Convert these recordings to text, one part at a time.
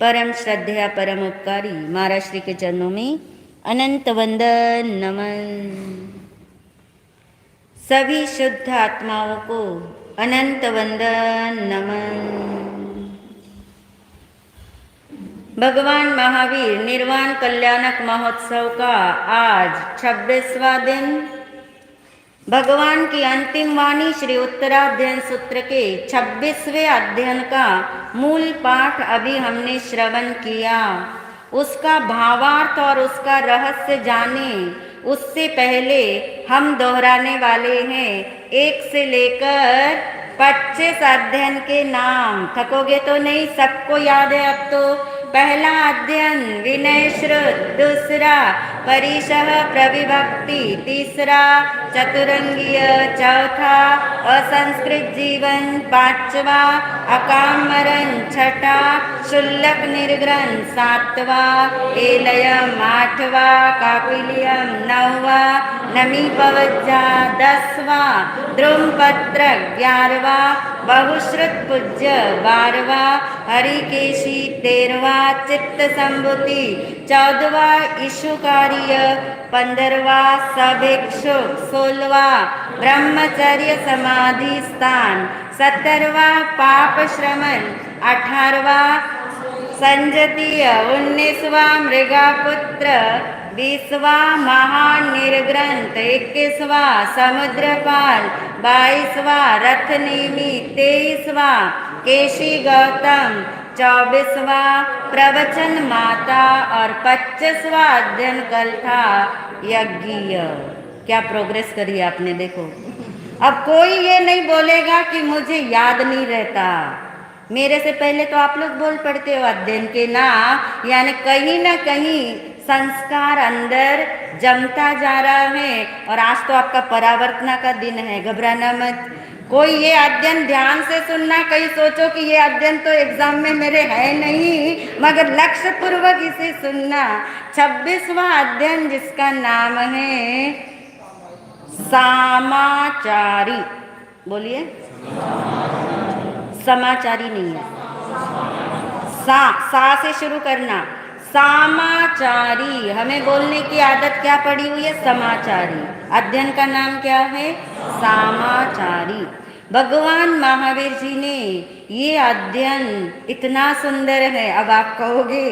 परम श्रद्धेय परम उपकारी महाराज श्री के चरणों में अनंत वंदन नमन। सभी शुद्ध आत्माओं को अनंत वंदन नमन। भगवान महावीर निर्वाण कल्याणक महोत्सव का आज 26वां दिन, भगवान की अंतिम वाणी श्री उत्तराध्ययन सूत्र के 26वें अध्ययन का मूल पाठ अभी हमने श्रवण किया। उसका भावार्थ और उसका रहस्य जाने उससे पहले हम दोहराने वाले हैं 1 से लेकर 25 अध्ययन के नाम। थकोगे तो नहीं, सबको याद है अब तो। पहला अध्ययन विनय श्रुत, दूसरा परिशः प्रविभक्ति, तीसरा चतुरंगीय, चौथा असंस्कृत जीवन, पांचवा अकाम मरण, छठा शुल्लक निर्ग्रहण, सातवा एलयम, आठवा कापिलियम, नौवा नमी पवज्जा, 10वां द्रुमपत्र, 11वां बहुश्रुत पूज्य, 12वां हरिकेशी, 13वां चित्त संभूति, 14वां ईशुकार्य, 15वां सभिक्षुक, 16वां ब्रह्मचर्य समाधि स्थान, 17वां पाप श्रमण, 18वां संजतीय, 19वां मृगापुत्र, 20वां महान निर्ग्रंथ, 21वां समुद्रपाल, 22वां रथनेमी, 23वां केशी गौतम, 24वां प्रवचन माता और 25वां अध्ययन कल था यज्ञ। क्या प्रोग्रेस करी आपने, देखो। अब कोई ये नहीं बोलेगा कि मुझे याद नहीं रहता। मेरे से पहले तो आप लोग बोल पड़ते हो अध्ययन के ना, यानी कहीं ना कहीं संस्कार अंदर जमता जा रहा है। और आज तो आपका परावर्तना का दिन है, घबराना मत। कोई ये अध्ययन ध्यान से सुनना, कहीं सोचो कि ये अध्ययन तो एग्जाम में मेरे है नहीं, मगर लक्ष्य पूर्वक इसे सुनना। 26वां अध्ययन जिसका नाम है समाचारी, बोलिए। समाचारी नहीं है, सा से शुरू करना। समाचारी, हमें बोलने की आदत क्या पड़ी हुई है? समाचारी। अध्ययन का नाम क्या है? समाचारी। भगवान महावीर जी ने ये अध्ययन इतना सुंदर है। अब आप कहोगे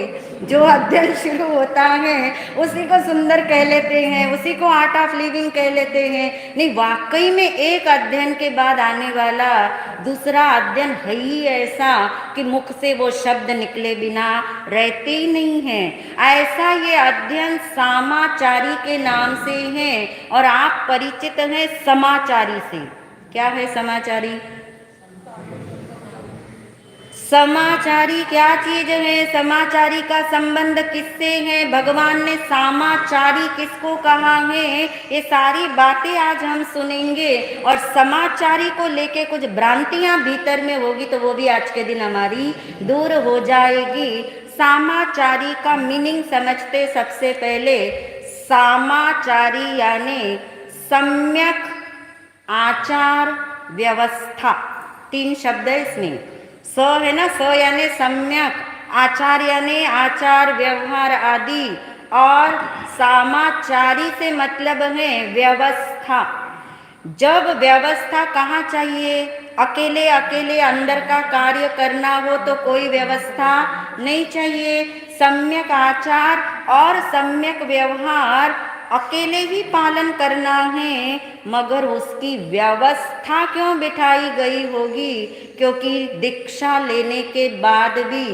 जो अध्ययन शुरू होता है उसी को सुंदर कह लेते हैं, उसी को आर्ट ऑफ लिविंग कह लेते हैं। नहीं, वाकई में एक अध्ययन के बाद आने वाला दूसरा अध्ययन है ही ऐसा कि मुख से वो शब्द निकले बिना रहते ही नहीं है। ऐसा ये अध्ययन समाचारी के नाम से है। और आप परिचित हैं समाचारी से। क्या है समाचारी? समाचारी क्या चीज है? समाचारी का संबंध किससे है? भगवान ने समाचारी किसको कहा है? ये सारी बातें आज हम सुनेंगे। और समाचारी को लेके कुछ भ्रांतियां भीतर में होगी तो वो भी आज के दिन हमारी दूर हो जाएगी। समाचारी का मीनिंग समझते सबसे पहले। समाचारी यानी सम्यक आचार व्यवस्था, 3 शब्द है इसमें। स है ना, स यानी सम्यक, आचार यानी आचार व्यवहार आदि, और समाचारी से मतलब है व्यवस्था। जब व्यवस्था कहाँ चाहिए? अकेले अकेले अंदर का कार्य करना हो तो कोई व्यवस्था नहीं चाहिए। सम्यक आचार और सम्यक व्यवहार अकेले ही पालन करना है, मगर उसकी व्यवस्था क्यों बिठाई गई होगी? क्योंकि दीक्षा लेने के बाद भी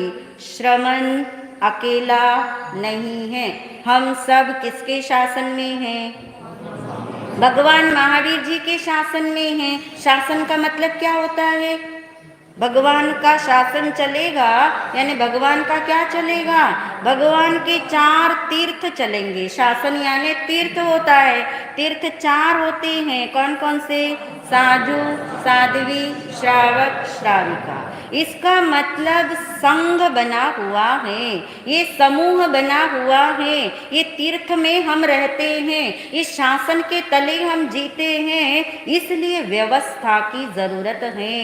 श्रमण अकेला नहीं है। हम सब किसके शासन में हैं? भगवान महावीर जी के शासन में हैं। शासन का मतलब क्या होता है? भगवान का शासन चलेगा, यानी भगवान का क्या चलेगा? भगवान के 4 तीर्थ चलेंगे। शासन यानी तीर्थ होता है। तीर्थ 4 होते हैं। कौन कौन से? साधु, साध्वी, श्रावक, श्राविका। इसका मतलब संघ बना हुआ है, ये समूह बना हुआ है। ये तीर्थ में हम रहते हैं, इस शासन के तले हम जीते हैं, इसलिए व्यवस्था की जरूरत है।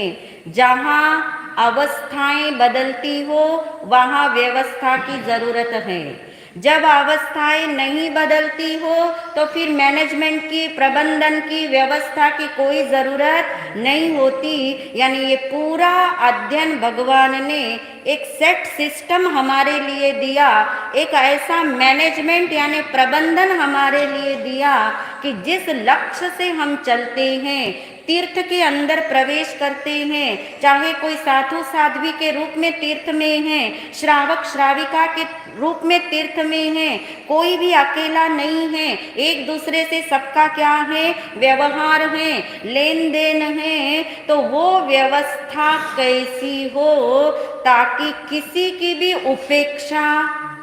जहाँ अवस्थाएं बदलती हो वहाँ व्यवस्था की ज़रूरत है। जब अवस्थाएं नहीं बदलती हो तो फिर मैनेजमेंट की, प्रबंधन की, व्यवस्था की कोई ज़रूरत नहीं होती। यानी ये पूरा अध्ययन भगवान ने एक सेट सिस्टम हमारे लिए दिया, एक ऐसा मैनेजमेंट यानी प्रबंधन हमारे लिए दिया कि जिस लक्ष्य से हम चलते हैं, तीर्थ के अंदर प्रवेश करते हैं, चाहे कोई साधु साध्वी के रूप में तीर्थ में है, श्रावक श्राविका के रूप में तीर्थ में है, कोई भी अकेला नहीं है। एक दूसरे से सबका क्या है, व्यवहार है, लेन देन है। तो वो व्यवस्था कैसी हो ताकि किसी की भी उपेक्षा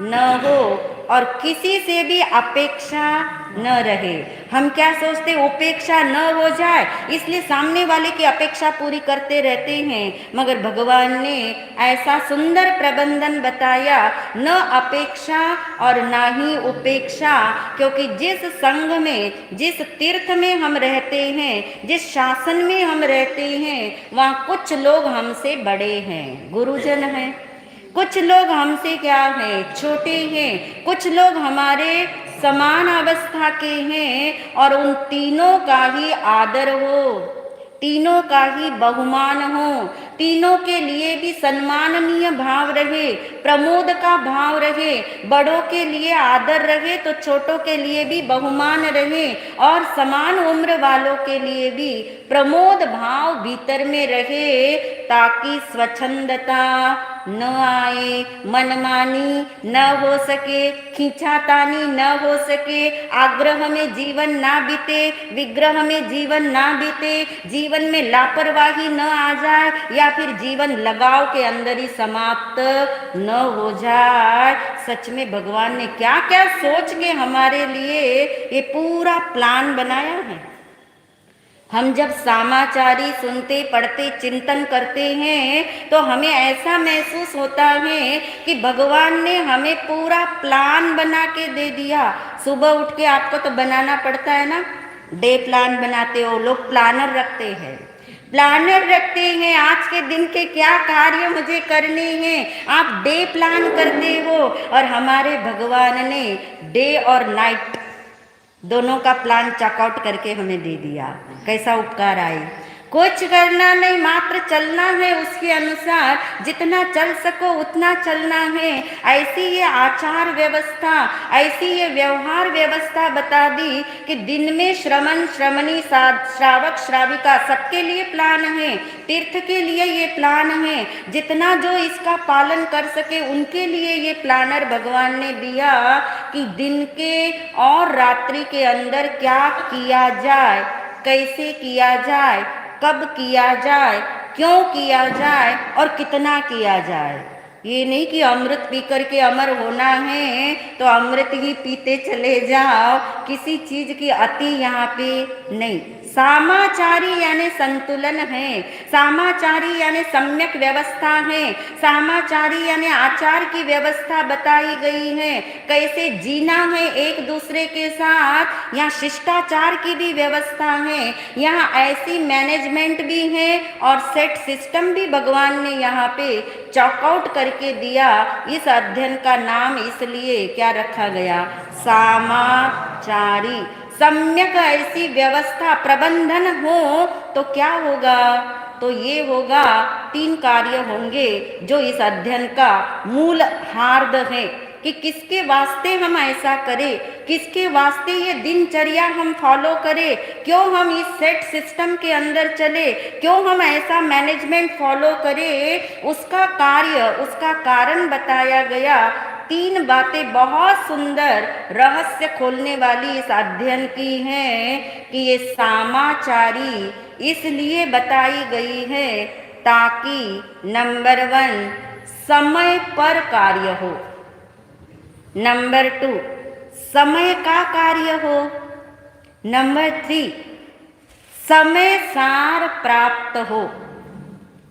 न हो और किसी से भी अपेक्षा न रहे। हम क्या सोचते, उपेक्षा न हो जाए इसलिए सामने वाले की अपेक्षा पूरी करते रहते हैं, मगर भगवान ने ऐसा सुंदर प्रबंधन बताया, न अपेक्षा और ना ही उपेक्षा। क्योंकि जिस संघ में, जिस तीर्थ में हम रहते हैं, जिस शासन में हम रहते हैं, वहाँ कुछ लोग हमसे बड़े हैं, गुरुजन हैं, कुछ लोग हमसे क्या हैं, छोटे हैं, कुछ लोग हमारे समान अवस्था के हैं। और उन तीनों का ही आदर हो, तीनों का ही बहुमान हो, तीनों के लिए भी सम्माननीय भाव रहे, प्रमोद का भाव रहे, बड़ों के लिए आदर रहे तो छोटों के लिए भी बहुमान रहे, और समान उम्र वालों के लिए भी प्रमोद भाव भीतर में रहे, ताकि स्वच्छंदता न आए, मनमानी न हो सके, खींचातानी न हो सके, आग्रह में जीवन ना बीते, विग्रह में जीवन ना बीते, जीवन में लापरवाही न आ जाए, या फिर जीवन लगाव के अंदर ही समाप्त न हो जाए। सच में भगवान ने क्या क्या सोच के हमारे लिए ये पूरा प्लान बनाया है। हम जब समाचारी सुनते, पढ़ते, चिंतन करते हैं तो हमें ऐसा महसूस होता है कि भगवान ने हमें पूरा प्लान बना के दे दिया। सुबह उठ के आपको तो बनाना पड़ता है ना, डे प्लान बनाते हो लोग, प्लानर रखते हैं, प्लानर रखते हैं, आज के दिन के क्या कार्य मुझे करने हैं, आप डे प्लान करते हो। और हमारे भगवान ने डे और नाइट दोनों का प्लान चेकआउट करके हमें दे दिया। कैसा उपकार आए, कुछ करना नहीं, मात्र चलना है उसके अनुसार, जितना चल सको उतना चलना है। ऐसी ये आचार व्यवस्था, ऐसी ये व्यवहार व्यवस्था बता दी कि दिन में श्रमण श्रमणी, श्रावक श्राविका सबके लिए प्लान है, तीर्थ के लिए ये प्लान है, जितना जो इसका पालन कर सके उनके लिए ये प्लानर भगवान ने दिया कि दिन के और रात्रि के अंदर क्या किया जाए, कैसे किया जाए, कब किया जाए, क्यों किया जाए और कितना किया जाए। ये नहीं कि अमृत पी करके अमर होना है तो अमृत ही पीते चले जाओ, किसी चीज की अति यहाँ पे नहीं। सामाचारी यानी संतुलन है, सामाचारी यानी सम्यक व्यवस्था है, सामाचारी यानी आचार की व्यवस्था बताई गई है, कैसे जीना है एक दूसरे के साथ। यहाँ शिष्टाचार की भी व्यवस्था है, यहाँ ऐसी मैनेजमेंट भी है और सेट सिस्टम भी भगवान ने यहाँ पे चॉकआउट करके दिया। इस अध्ययन का नाम इसलिए क्या रखा गया, सामाचारी। सम्यक ऐसी व्यवस्था प्रबंधन हो तो क्या होगा, तो ये होगा, तीन कार्य होंगे जो इस अध्ययन का मूल हार्द है कि किसके वास्ते हम ऐसा करें, किसके वास्ते ये दिनचर्या हम फॉलो करें, क्यों हम इस सेट सिस्टम के अंदर चले, क्यों हम ऐसा मैनेजमेंट फॉलो करें, उसका कार्य, उसका कारण बताया गया। तीन बातें बहुत सुंदर रहस्य खोलने वाली इस अध्ययन की हैं कि ये सामाचारी इसलिए बताई गई है ताकि नंबर 1 समय पर कार्य हो, नंबर 2 समय का कार्य हो, नंबर 3 समय सार प्राप्त हो।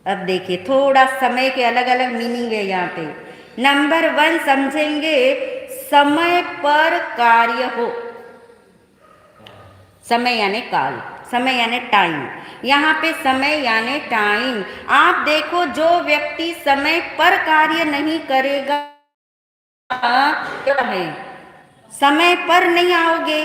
अब देखिए थोड़ा समय के अलग अलग मीनिंग है यहाँ पे। नंबर 1 समझेंगे, समय पर कार्य हो, समय यानी काल, समय यानी टाइम, यहाँ पे समय यानी टाइम। आप देखो, जो व्यक्ति समय पर कार्य नहीं करेगा, क्या है, समय पर नहीं आओगे,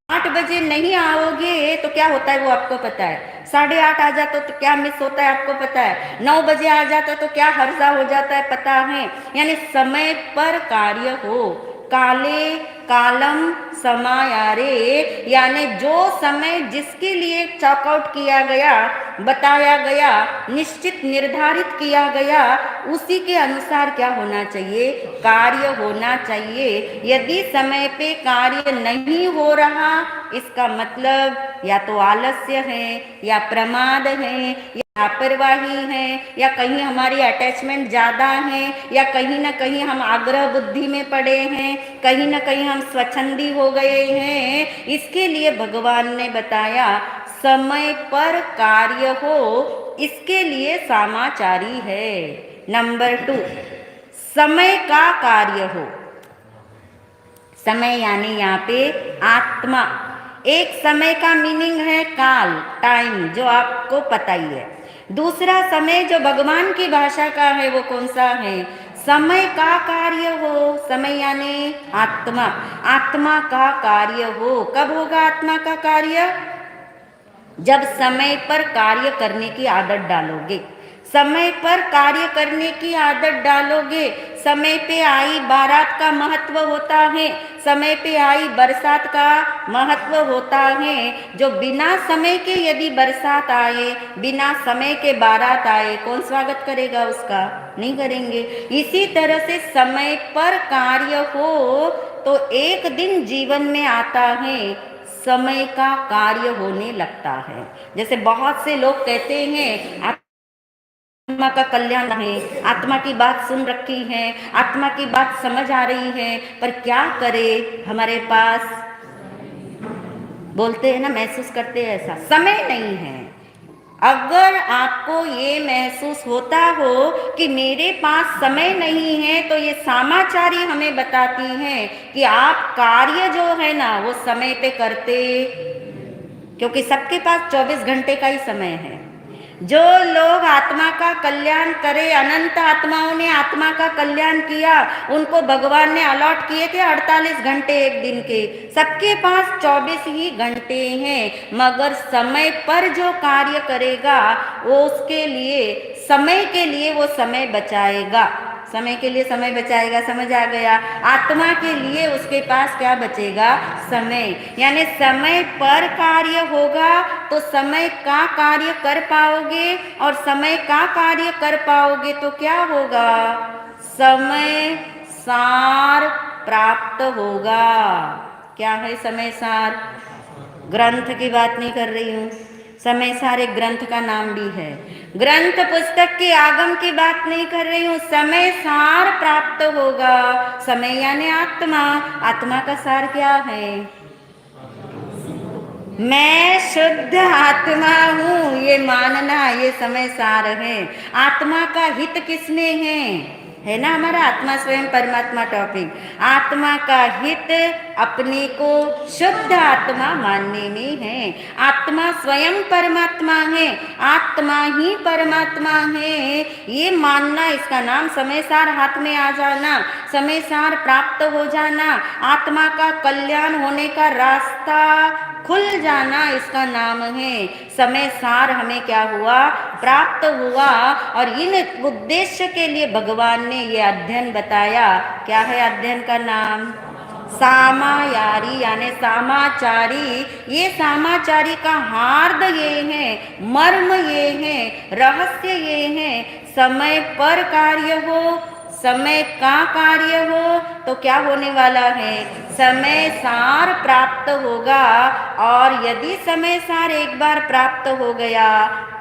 8:15 नहीं आओगे तो क्या होता है वो आपको पता है। 8:30 आ जाते तो क्या मिस होता है आपको पता है। 9 बजे आ जाता तो क्या हर्जा हो जाता है पता है। यानी समय पर कार्य हो। काले कालम समायारे, यानी जो समय जिसके लिए चॉकआउट किया गया, बताया गया, निश्चित निर्धारित किया गया, उसी के अनुसार क्या होना चाहिए, कार्य होना चाहिए। यदि समय पे कार्य नहीं हो रहा, इसका मतलब या तो आलस्य है, या प्रमाद है, या लापरवाही है, या कहीं हमारी अटैचमेंट ज़्यादा है, या कहीं ना कहीं हम आग्रह बुद्धि में पड़े हैं, कहीं ना कहीं हम स्वच्छंदी हो गए हैं। इसके लिए भगवान ने बताया समय पर कार्य हो, इसके लिए सामाचारी है। नंबर 2, समय का कार्य हो। समय यानी यहाँ पे आत्मा। एक समय का मीनिंग है काल, टाइम, जो आपको पता ही है। दूसरा समय जो भगवान की भाषा का है वो कौन सा है, समय का कार्य हो। समय यानी आत्मा, आत्मा का कार्य हो। कब होगा आत्मा का कार्य, जब समय पर कार्य करने की आदत डालोगे। समय पर कार्य करने की आदत डालोगे। समय पे आई बारात का महत्व होता है, समय पे आई बरसात का महत्व होता है। जो बिना समय के यदि बरसात आए, बिना समय के बारात आए, कौन स्वागत करेगा उसका, नहीं करेंगे। इसी तरह से समय पर कार्य हो तो एक दिन जीवन में आता है, समय का कार्य होने लगता है। जैसे बहुत से लोग कहते हैं आत्मा का कल्याण है, आत्मा की बात सुन रखी है, आत्मा की बात समझ आ रही है, पर क्या करे, हमारे पास, बोलते हैं ना, महसूस करते हैं ऐसा, समय नहीं है। अगर आपको ये महसूस होता हो कि मेरे पास समय नहीं है, तो ये सामाचारी हमें बताती हैं कि आप कार्य जो है ना वो समय पे करते, क्योंकि सबके पास 24 घंटे का ही समय है। जो लोग आत्मा का कल्याण करे, अनंत आत्माओं ने आत्मा का कल्याण किया, उनको भगवान ने अलॉट किए थे 48 घंटे एक दिन के। सबके पास 24 ही घंटे हैं, मगर समय पर जो कार्य करेगा वो उसके लिए, समय के लिए वो समय बचाएगा। समय के लिए समय बचाएगा, समझ आ गया। आत्मा के लिए उसके पास क्या बचेगा, समय। यानी समय पर कार्य होगा तो समय का कार्य कर पाओगे, और समय का कार्य कर पाओगे तो क्या होगा, समय सार प्राप्त होगा। क्या है समय सार, ग्रंथ की बात नहीं कर रही हूँ, समय सार एक ग्रंथ का नाम भी है। ग्रंथ पुस्तक के आगम की बात नहीं कर रही हूँ, समय सार प्राप्त होगा। समय यानी आत्मा, आत्मा का सार क्या है, मैं शुद्ध आत्मा हूँ, ये मानना, ये समय सार है। आत्मा का हित किसमें है ना, हमारा आत्मा स्वयं परमात्मा टॉपिक। आत्मा का हित अपने को शुद्ध आत्मा मानने में है। आत्मा स्वयं परमात्मा है, आत्मा ही परमात्मा है, ये मानना, इसका नाम समय सार हाथ में आ जाना, समय सार प्राप्त हो जाना, आत्मा का कल्याण होने का रास्ता खुल जाना, इसका नाम है। समय सार हमें क्या हुआ, प्राप्त हुआ। और इन उद्देश्य के लिए भगवान ने ये अध्ययन बताया। क्या है अध्ययन का नाम, सामायारी यानी सामाचारी। ये सामाचारी का हार्द ये है, मर्म ये है, रहस्य ये है, समय पर कार्य हो, समय का कार्य हो तो क्या होने वाला है, समय सार प्राप्त होगा। और यदि समय सार एक बार प्राप्त हो गया,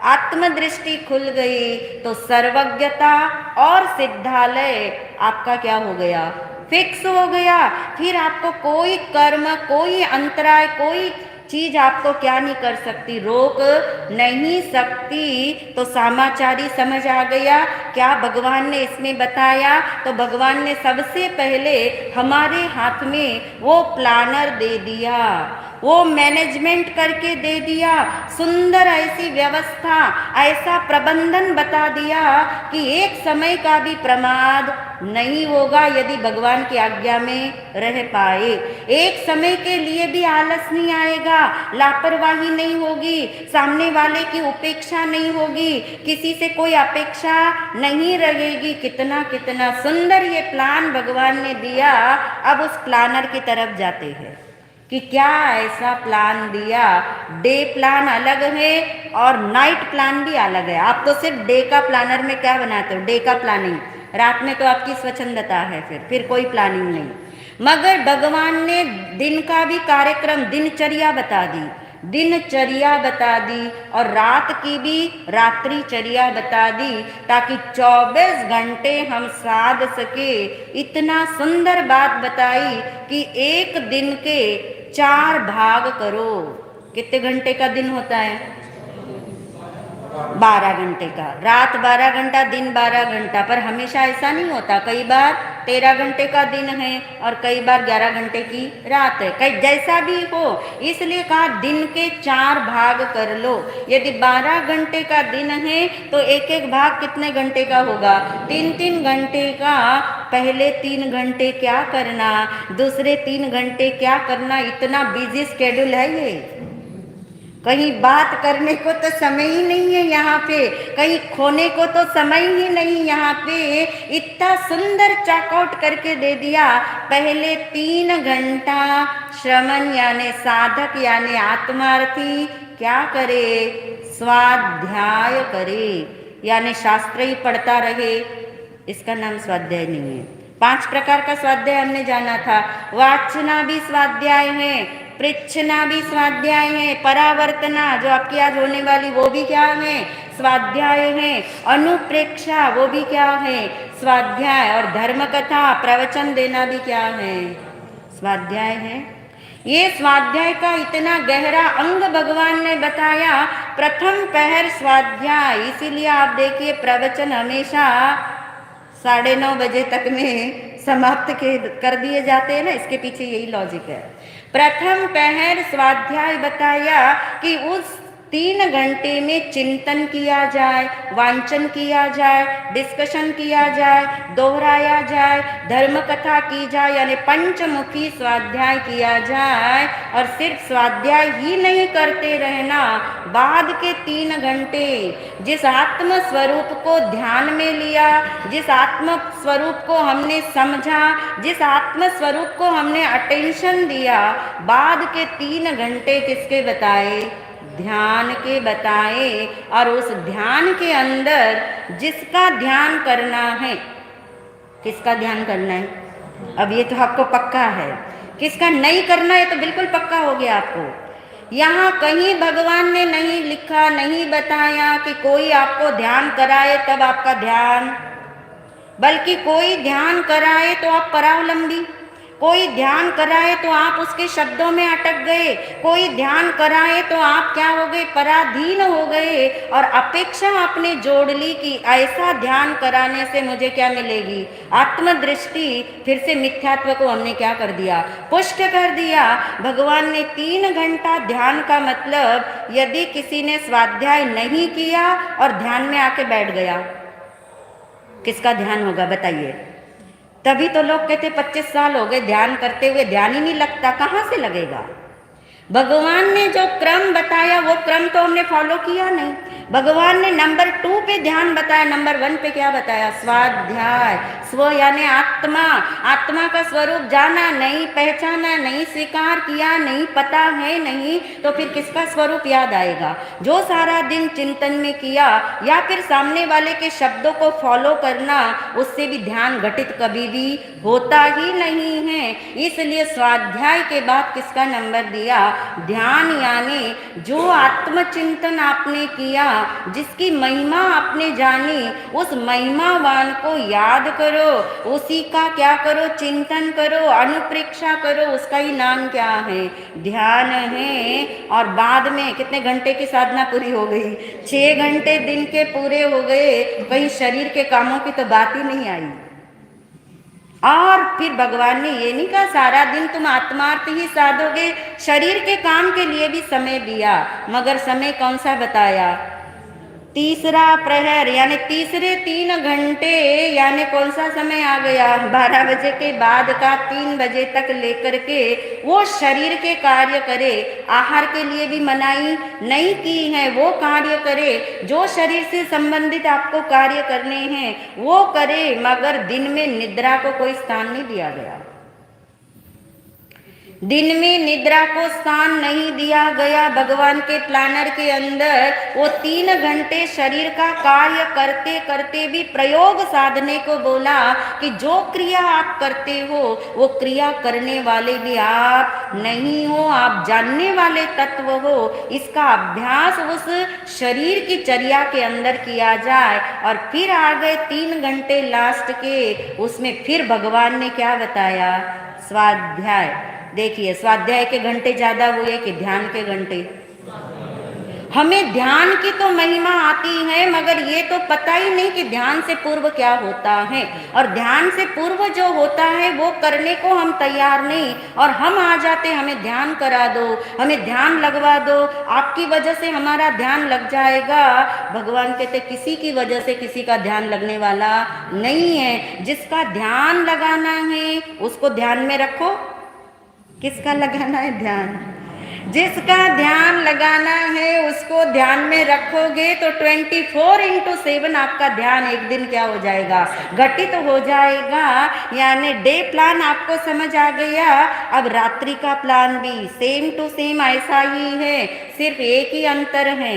आत्मदृष्टि खुल गई, तो सर्वज्ञता और सिद्धालय आपका क्या हो गया, फिक्स हो गया। फिर आपको कोई कर्म, कोई अंतराय, कोई चीज आपको क्या नहीं कर सकती, रोक नहीं सकती। तो सामाचारी समझ आ गया क्या भगवान ने इसमें बताया। तो भगवान ने सबसे पहले हमारे हाथ में वो प्लानर दे दिया। वो मैनेजमेंट करके दे दिया, सुंदर ऐसी व्यवस्था, ऐसा प्रबंधन बता दिया कि एक समय का भी प्रमाद नहीं होगा यदि भगवान की आज्ञा में रह पाए। एक समय के लिए भी आलस नहीं आएगा, लापरवाही नहीं होगी, सामने वाले की उपेक्षा नहीं होगी, किसी से कोई अपेक्षा नहीं रहेगी। कितना कितना सुंदर ये प्लान भगवान ने दिया। अब उस प्लानर की तरफ जाते हैं कि क्या ऐसा प्लान दिया। डे प्लान अलग है और नाइट प्लान भी अलग है। आप तो सिर्फ डे का प्लानर में क्या बनाते हो, डे का प्लानिंग, रात में तो आपकी स्वच्छंदता है, फिर कोई प्लानिंग नहीं। मगर भगवान ने दिन का भी कार्यक्रम, दिनचर्या बता दी, दिनचर्या बता दी और रात की भी रात्रिचर्या बता दी, ताकि 24 घंटे हम साध सके। इतना सुंदर बात बताई कि एक दिन के 4 भाग करो। कितने घंटे का दिन होता है? 12 घंटे का। रात 12 घंटा, दिन 12 घंटा, पर हमेशा ऐसा नहीं होता। कई बार 13 घंटे का दिन है और कई बार 11 घंटे की रात है, कई जैसा भी हो। इसलिए कहा दिन के 4 भाग कर लो। यदि 12 घंटे का दिन है तो एक एक भाग कितने घंटे का होगा? 3-3 घंटे का। पहले 3 घंटे क्या करना, दूसरे 3 घंटे क्या करना। इतना बिजी स्केड्यूल है ये, कहीं बात करने को तो समय ही नहीं है यहाँ पे, कहीं खोने को तो समय ही नहीं यहाँ पे। इतना सुंदर चेकआउट करके दे दिया। पहले 3 घंटा श्रवण यानी साधक यानी आत्मार्थी क्या करे? स्वाध्याय करे, यानी शास्त्र ही पढ़ता रहे, इसका नाम स्वाध्याय नहीं है। 5 प्रकार का स्वाध्याय हमने जाना था। वाचना भी स्वाध्याय है, पृच्छना भी स्वाध्याय है, परावर्तना जो आपकी आज होने वाली वो भी क्या है? स्वाध्याय है। अनुप्रेक्षा वो भी क्या है? स्वाध्याय। और धर्म कथा प्रवचन देना भी क्या है? स्वाध्याय है। ये स्वाध्याय का इतना गहरा अंग भगवान ने बताया। प्रथम पहर स्वाध्याय। इसीलिए आप देखिए प्रवचन हमेशा 9:30 बजे तक में समाप्त कर दिए जाते हैं ना, इसके पीछे यही लॉजिक है। प्रथम पहर स्वाध्याय बताया कि उस 3 घंटे में चिंतन किया जाए, वांचन किया जाए, डिस्कशन किया जाए, दोहराया जाए, धर्म कथा की जाए, यानी पंचमुखी स्वाध्याय किया जाए। और सिर्फ स्वाध्याय ही नहीं करते रहना, बाद के 3 घंटे जिस आत्म स्वरूप को ध्यान में लिया, जिस आत्म स्वरूप को हमने समझा, जिस आत्म स्वरूप को हमने अटेंशन दिया, बाद के 3 घंटे किसके बताए? ध्यान के बताए। और उस ध्यान के अंदर जिसका ध्यान करना है, किसका ध्यान करना है? अब ये तो आपको पक्का है। किसका नहीं करना है तो बिल्कुल पक्का हो गया आपको। यहाँ कहीं भगवान ने नहीं लिखा, नहीं बताया कि कोई आपको ध्यान कराए तब आपका ध्यान, बल्कि कोई ध्यान कराए तो आप परावलंबी, कोई ध्यान कराए तो आप उसके शब्दों में अटक गए, कोई ध्यान कराए तो आप क्या हो गए? पराधीन हो गए। और अपेक्षा आपने जोड़ ली कि ऐसा ध्यान कराने से मुझे क्या मिलेगी? आत्मदृष्टि। फिर से मिथ्यात्व को हमने क्या कर दिया? पुष्ट कर दिया। भगवान ने 3 घंटा ध्यान का मतलब, यदि किसी ने स्वाध्याय नहीं किया और ध्यान में आके बैठ गया, किसका ध्यान होगा बताइए? तभी तो लोग कहते 25 साल हो गए ध्यान करते हुए, ध्यान ही नहीं लगता। कहाँ से लगेगा? भगवान ने जो क्रम बताया वो क्रम तो हमने फॉलो किया नहीं। भगवान ने नंबर 2 पे ध्यान बताया, नंबर 1 पे क्या बताया? स्वाध्याय। स्व यानी आत्मा, आत्मा का स्वरूप जाना नहीं, पहचाना नहीं, स्वीकार किया नहीं, पता है नहीं, तो फिर किसका स्वरूप याद आएगा? जो सारा दिन चिंतन में किया या फिर सामने वाले के शब्दों को फॉलो करना, उससे भी ध्यान घटित कभी भी होता ही नहीं है। इसलिए स्वाध्याय के बाद किसका नंबर दिया? ध्यान। यानी जो आत्मचिंतन आपने किया, जिसकी महिमा आपने जानी, उस महिमावान को याद करो, उसी का क्या करो? चिंतन करो, अनुप्रेक्षा करो। उसका ही नाम क्या है? ध्यान है। और बाद में कितने घंटे की साधना पूरी हो गई? 6 घंटे दिन के पूरे हो गए। कहीं शरीर के कामों की तो बात ही नहीं आई। और फिर भगवान ने ये नहीं कहा सारा दिन तुम आत्मार्थ ही साधोगे, शरीर के काम के लिए भी समय दिया, मगर समय कौन सा बताया? तीसरा प्रहर, यानी तीसरे 3 घंटे, यानी कौन सा समय आ गया? 12 बजे के बाद का 3 बजे तक लेकर के वो शरीर के कार्य करे। आहार के लिए भी मनाही नहीं की है, वो कार्य करे जो शरीर से संबंधित आपको कार्य करने हैं वो करे, मगर दिन में निद्रा को कोई स्थान नहीं दिया गया। दिन में निद्रा को स्थान नहीं दिया गया। भगवान के प्लानर के अंदर वो 3 घंटे शरीर का कार्य करते करते भी प्रयोग साधने को बोला कि जो क्रिया आप करते हो वो क्रिया करने वाले भी आप नहीं हो, आप जानने वाले तत्व हो। इसका अभ्यास उस शरीर की चर्या के अंदर किया जाए। और फिर आ गए 3 घंटे लास्ट के, उसमें फिर भगवान ने क्या बताया? स्वाध्याय। देखिए, स्वाध्याय के घंटे ज्यादा हुए कि ध्यान के घंटे? हमें ध्यान की तो महिमा आती है, मगर ये तो पता ही नहीं कि ध्यान से पूर्व क्या होता है। और ध्यान से पूर्व जो होता है वो करने को हम तैयार नहीं, और हम आ जाते हमें ध्यान करा दो, हमें ध्यान लगवा दो, आपकी वजह से हमारा ध्यान लग जाएगा। भगवान कहते किसी की वजह से किसी का ध्यान लगने वाला नहीं है। जिसका ध्यान लगाना है उसको ध्यान में रखो। किसका लगाना है ध्यान? जिसका ध्यान लगाना है उसको ध्यान में रखोगे तो 24/7 आपका ध्यान एक दिन क्या हो जाएगा? घटित हो जाएगा। यानी डे प्लान आपको समझ आ गया। अब रात्रि का प्लान भी सेम टू सेम ऐसा ही है, सिर्फ एक ही अंतर है।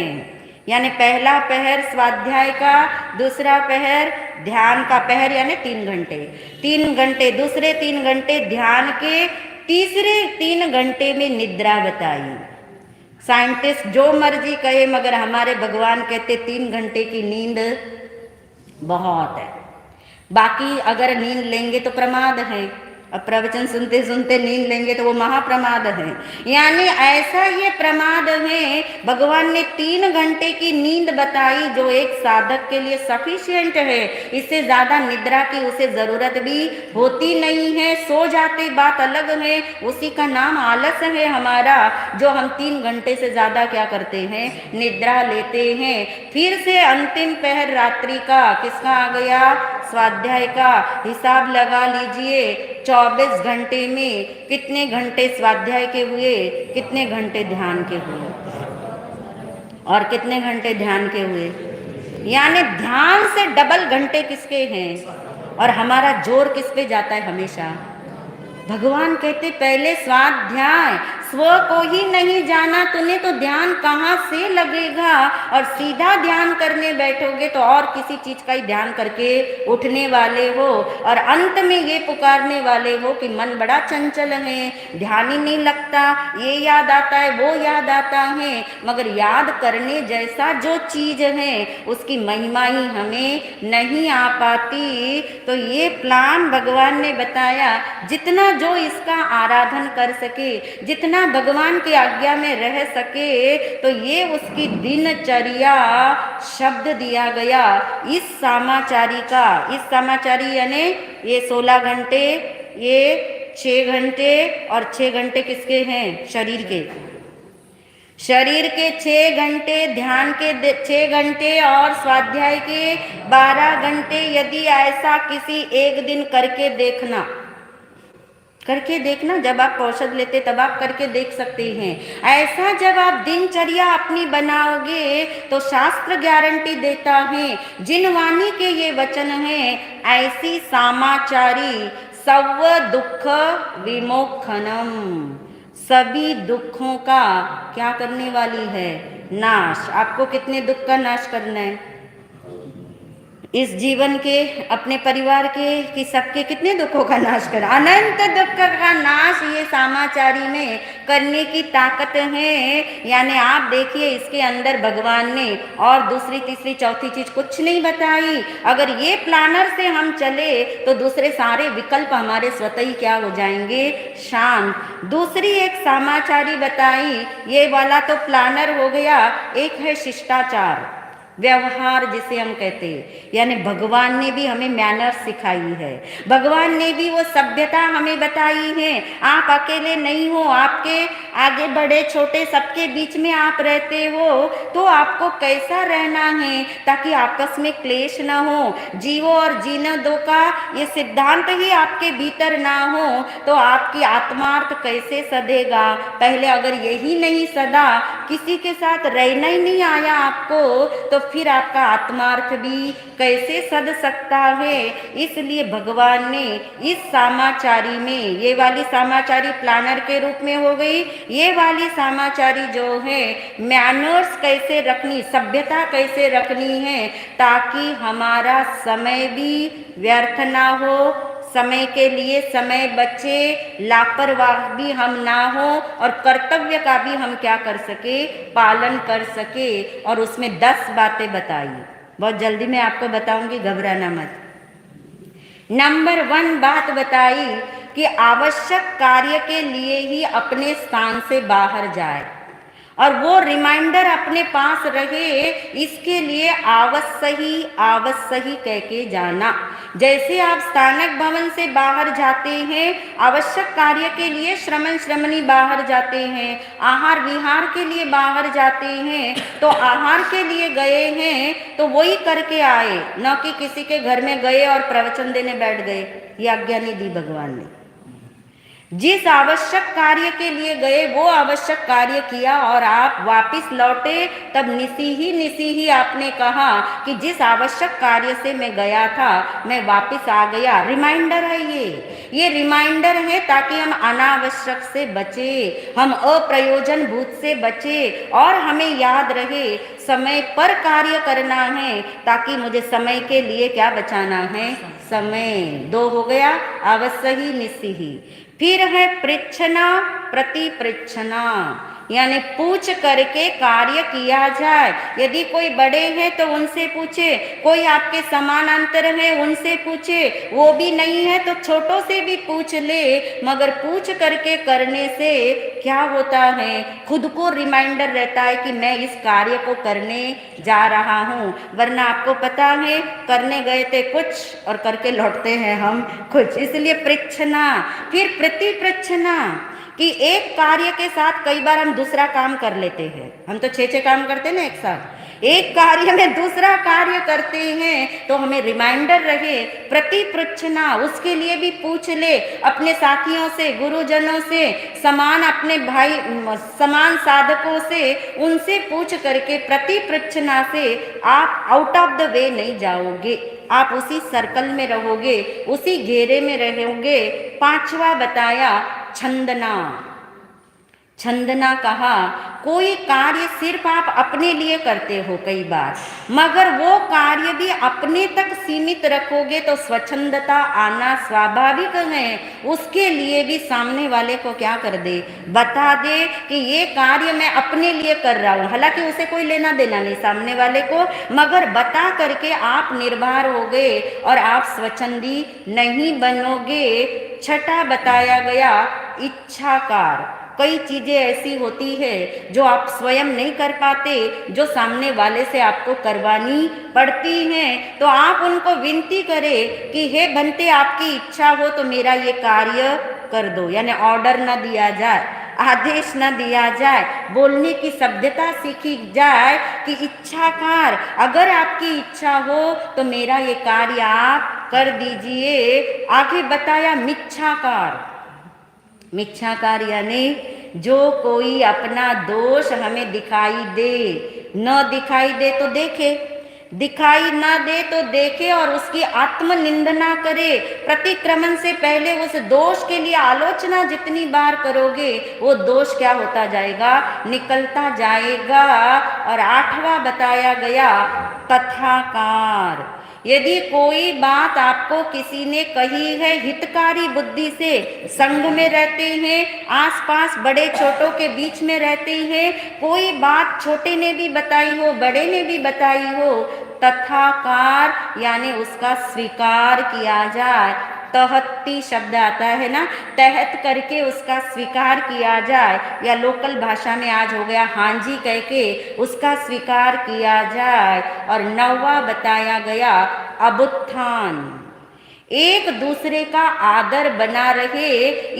यानी पहला पहर स्वाध्याय का, दूसरा पहर ध्यान का पहर, यानी 3 घंटे 3 घंटे, दूसरे 3 घंटे ध्यान के, तीसरे 3 घंटे में निद्रा बताई। साइंटिस्ट जो मर्जी कहे, मगर हमारे भगवान कहते 3 घंटे की नींद बहुत है। बाकी अगर नींद लेंगे तो प्रमाद है, अब प्रवचन सुनते सुनते नींद लेंगे तो वो महाप्रमाद है। यानी ऐसा ये प्रमाद है। भगवान ने 3 घंटे की नींद बताई जो एक साधक के लिए सफिशिएंट है। इससे ज्यादा निद्रा की उसे जरूरत भी होती नहीं है। सो जाते बात अलग है, उसी का नाम आलस है हमारा, जो हम 3 घंटे से ज्यादा क्या करते हैं? निद्रा लेते हैं। फिर से अंतिम पहर रात्रि का किसका आ गया? स्वाध्याय का। हिसाब लगा लीजिए, 24 घंटे में कितने घंटे स्वाध्याय के हुए, कितने घंटे ध्यान के हुए, और कितने घंटे ध्यान के हुए? यानी ध्यान से डबल घंटे किसके हैं? और हमारा जोर किस पे जाता है हमेशा? भगवान कहते पहले स्वाध्याय, स्व को ही नहीं जाना तूने तो ध्यान कहाँ से लगेगा? और सीधा ध्यान करने बैठोगे तो और किसी चीज का ही ध्यान करके उठने वाले हो, और अंत में ये पुकारने वाले हो कि मन बड़ा चंचल है, ध्यान ही नहीं लगता, ये याद आता है, वो याद आता है। मगर याद करने जैसा जो चीज है उसकी महिमा ही हमें नहीं आ पाती। तो ये प्लान भगवान ने बताया, जितना जो इसका आराधन कर सके, जितना भगवान की आज्ञा में रह सके, तो ये उसकी दिनचर्या शब्द दिया गया इस सामाचारी का। इस सामाचारी यानी ये 16 घंटे, ये 6 घंटे, और 6 घंटे किसके हैं? शरीर के। शरीर के 6 घंटे, ध्यान के 6 घंटे, और स्वाध्याय के 12 घंटे। यदि ऐसा किसी एक दिन करके देखना, जब आप औषध लेते तब आप करके देख सकते हैं। ऐसा जब आप दिनचर्या अपनी बनाओगे तो शास्त्र गारंटी देता है, जिन वाणी के ये वचन हैं, ऐसी सामाचारी सव दुख विमोखनम, सभी दुखों का क्या करने वाली है? नाश। आपको कितने दुख का नाश करना है इस जीवन के, अपने परिवार के, कि सबके कितने दुखों का नाश कर? अनंत दुख का नाश ये सामाचारी में करने की ताकत है। यानी आप देखिए, इसके अंदर भगवान ने और दूसरी तीसरी चौथी चीज कुछ नहीं बताई। अगर ये प्लानर से हम चले तो दूसरे सारे विकल्प हमारे स्वतः ही क्या हो जाएंगे? शांत। दूसरी एक सामाचारी बताई, ये वाला तो प्लानर हो गया। एक है शिष्टाचार। व्यवहार जिसे हम कहते हैं, यानी भगवान ने भी हमें मैनर्स सिखाई है, भगवान ने भी वो सभ्यता हमें बताई है। आप अकेले नहीं हो, आपके आगे बड़े छोटे सबके बीच में आप रहते हो, तो आपको कैसा रहना है ताकि आपस में क्लेश ना हो, जीवो और जीने दो का ये सिद्धांत ही आपके भीतर ना हो तो आपकी आत्मार्थ कैसे सधेगा। पहले अगर यही नहीं सदा, किसी के साथ रहना ही नहीं आया आपको, तो फिर आपका आत्मार्थ भी कैसे सध सकता है। इसलिए भगवान ने इस सामाचारी में, ये वाली सामाचारी प्लानर के रूप में हो गई, ये वाली सामाचारी जो है मैनर्स कैसे रखनी, सभ्यता कैसे रखनी है ताकि हमारा समय भी व्यर्थ ना हो, समय के लिए समय बचे, लापरवाह भी हम ना हो और कर्तव्य का भी हम क्या कर सके, पालन कर सके। और उसमें 10 बातें बताई, बहुत जल्दी मैं आपको बताऊंगी, घबराना मत। नंबर 1 बात बताई कि आवश्यक कार्य के लिए ही अपने स्थान से बाहर जाए और वो रिमाइंडर अपने पास रहे, इसके लिए आवश्य ही कह के जाना। जैसे आप स्थानक भवन से बाहर जाते हैं, आवश्यक कार्य के लिए श्रमण श्रमणी बाहर जाते हैं, आहार विहार के लिए बाहर जाते हैं, तो आहार के लिए गए हैं तो वही करके आए, न कि किसी के घर में गए और प्रवचन देने बैठ गए। ये आज्ञा नहीं दी भगवान ने। जिस आवश्यक कार्य के लिए गए वो आवश्यक कार्य किया और आप वापस लौटे, तब निसी ही आपने कहा कि जिस आवश्यक कार्य से मैं गया था मैं वापस आ गया। रिमाइंडर है ये रिमाइंडर है ताकि हम अनावश्यक से बचे, हम अप्रयोजन भूत से बचे और हमें याद रहे समय पर कार्य करना है ताकि मुझे समय के लिए क्या बचाना है, समय। 2 हो गया, अवश्य ही निसी ही। फिर है पृच्छना प्रतिपृच्छना, यानी पूछ करके कार्य किया जाए। यदि कोई बड़े हैं तो उनसे पूछे, कोई आपके समानांतर है उनसे पूछे, वो भी नहीं है तो छोटों से भी पूछ ले। मगर पूछ करके करने से क्या होता है, खुद को रिमाइंडर रहता है कि मैं इस कार्य को करने जा रहा हूँ। वरना आपको पता है करने गए थे कुछ और करके लौटते हैं हम कुछ। इसलिए पृच्छना। फिर प्रतिपृच्छना कि एक कार्य के साथ कई बार हम दूसरा काम कर लेते हैं, हम तो 6 काम करते हैं ना एक साथ, एक कार्य में दूसरा कार्य करते हैं तो हमें रिमाइंडर रहे। प्रतिपृच्छना, उसके लिए भी पूछ ले अपने साथियों से, गुरुजनों से, समान अपने भाई समान साधकों से, उनसे पूछ करके प्रतिपृच्छना से आप आउट ऑफ द वे नहीं जाओगे, आप उसी सर्कल में रहोगे, उसी घेरे में रहोगे। 5वां बताया छंदना। छंदना कहा कोई कार्य सिर्फ आप अपने लिए करते हो कई बार, मगर वो कार्य भी अपने तक सीमित रखोगे तो स्वच्छंदता आना स्वाभाविक है। उसके लिए भी सामने वाले को क्या कर दे, बता दे कि ये कार्य मैं अपने लिए कर रहा हूँ। हालांकि उसे कोई लेना देना नहीं सामने वाले को, मगर बता करके आप निर्भर हो गए और आप स्वच्छंदी नहीं बनोगे। 6 बताया गया इच्छाकार। कई चीजें ऐसी होती है जो आप स्वयं नहीं कर पाते, जो सामने वाले से आपको करवानी पड़ती हैं, तो आप उनको विनती करें कि हे बनते आपकी इच्छा हो तो मेरा ये कार्य कर दो। यानी ऑर्डर न दिया जाए, आदेश न दिया जाए, बोलने की सभ्यता सीखी जाए कि इच्छाकार, अगर आपकी इच्छा हो तो मेरा ये कार्य आप कर दीजिए। आगे बताया मिच्छाकार। मिच्छाकार यानी जो कोई अपना दोष हमें दिखाई दे, न दिखाई दे तो देखे, दिखाई ना दे तो देखे और उसकी आत्मनिंदना करे। प्रतिक्रमण से पहले उस दोष के लिए आलोचना जितनी बार करोगे वो दोष क्या होता जाएगा, निकलता जाएगा। और 8वां बताया गया तथाकार। यदि कोई बात आपको किसी ने कही है हितकारी बुद्धि से, संघ में रहते हैं, आसपास बड़े छोटों के बीच में रहते हैं, कोई बात छोटे ने भी बताई हो बड़े ने भी बताई हो, तथाकार यानी उसका स्वीकार किया जाए। तहत्ती शब्द आता है ना, तहत करके उसका स्वीकार किया जाए, या लोकल भाषा में आज हो गया हाँ जी कह के उसका स्वीकार किया जाए। और 9वां बताया गया अबुत्थान, एक दूसरे का आदर बना रहे,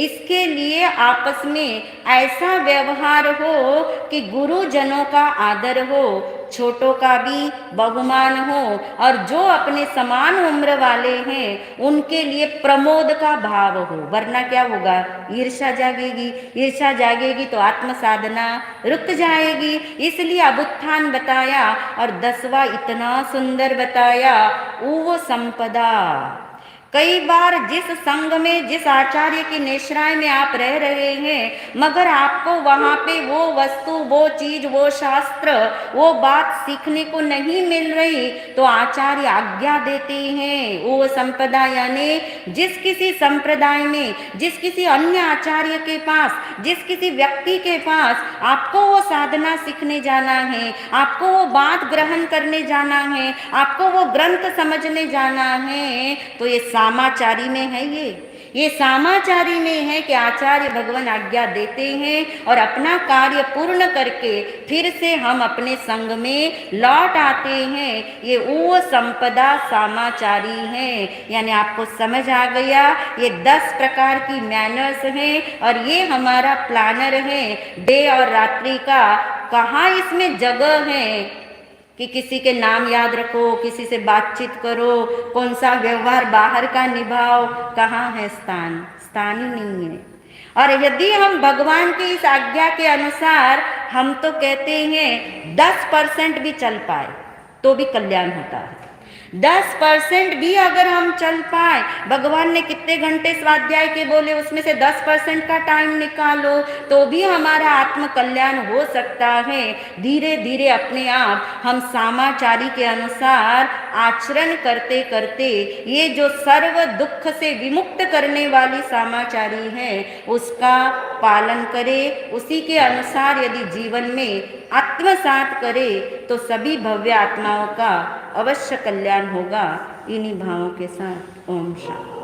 इसके लिए आपस में ऐसा व्यवहार हो कि गुरुजनों का आदर हो, छोटों का भी बहुमान हो, और जो अपने समान उम्र वाले हैं उनके लिए प्रमोद का भाव हो, वरना क्या होगा, ईर्ष्या जागेगी, ईर्ष्या जागेगी तो आत्म साधना रुक जाएगी। इसलिए अबुत्थान बताया। और 10वां इतना सुंदर बताया, ऊव संपदा। कई बार जिस संघ में, जिस आचार्य की निश्राय में आप रह रहे हैं, मगर आपको वहां पे वो वस्तु, वो चीज, वो शास्त्र, वो बात सीखने को नहीं मिल रही, तो आचार्य आज्ञा देते हैं। वो संपदा यानी जिस किसी संप्रदाय में, जिस किसी अन्य आचार्य के पास, जिस किसी व्यक्ति के पास आपको वो साधना सीखने जाना है, आपको वो बात ग्रहण करने जाना है, आपको वो ग्रंथ समझने जाना है, तो ये सामाचारी में है। ये सामाचारी में है कि आचार्य भगवान आज्ञा देते हैं और अपना कार्य पूर्ण करके फिर से हम अपने संग में लौट आते हैं। ये वो संपदा सामाचारी है। यानी आपको समझ आ गया, ये 10 प्रकार की मैनर्स हैं और ये हमारा प्लानर है डे और रात्रि का। कहाँ इसमें जगह है कि किसी के नाम याद रखो, किसी से बातचीत करो, कौन सा व्यवहार बाहर का निभाओ, कहाँ है स्थान? स्थान ही नहीं है। और यदि हम भगवान की इस आज्ञा के अनुसार, हम तो कहते हैं 10% भी चल पाए तो भी कल्याण होता है। 10% भी अगर हम चल पाए, भगवान ने कितने घंटे स्वाध्याय के बोले, उसमें से 10% का टाइम निकालो तो भी हमारा आत्म कल्याण हो सकता है। धीरे धीरे अपने आप हम सामाचारी के अनुसार आचरण करते करते ये जो सर्व दुख से विमुक्त करने वाली सामाचारी है उसका पालन करें, उसी के अनुसार यदि जीवन में आत्मसात करे तो सभी भव्य आत्माओं का अवश्य कल्याण होगा। इन्हीं भावों के साथ ओम शांति।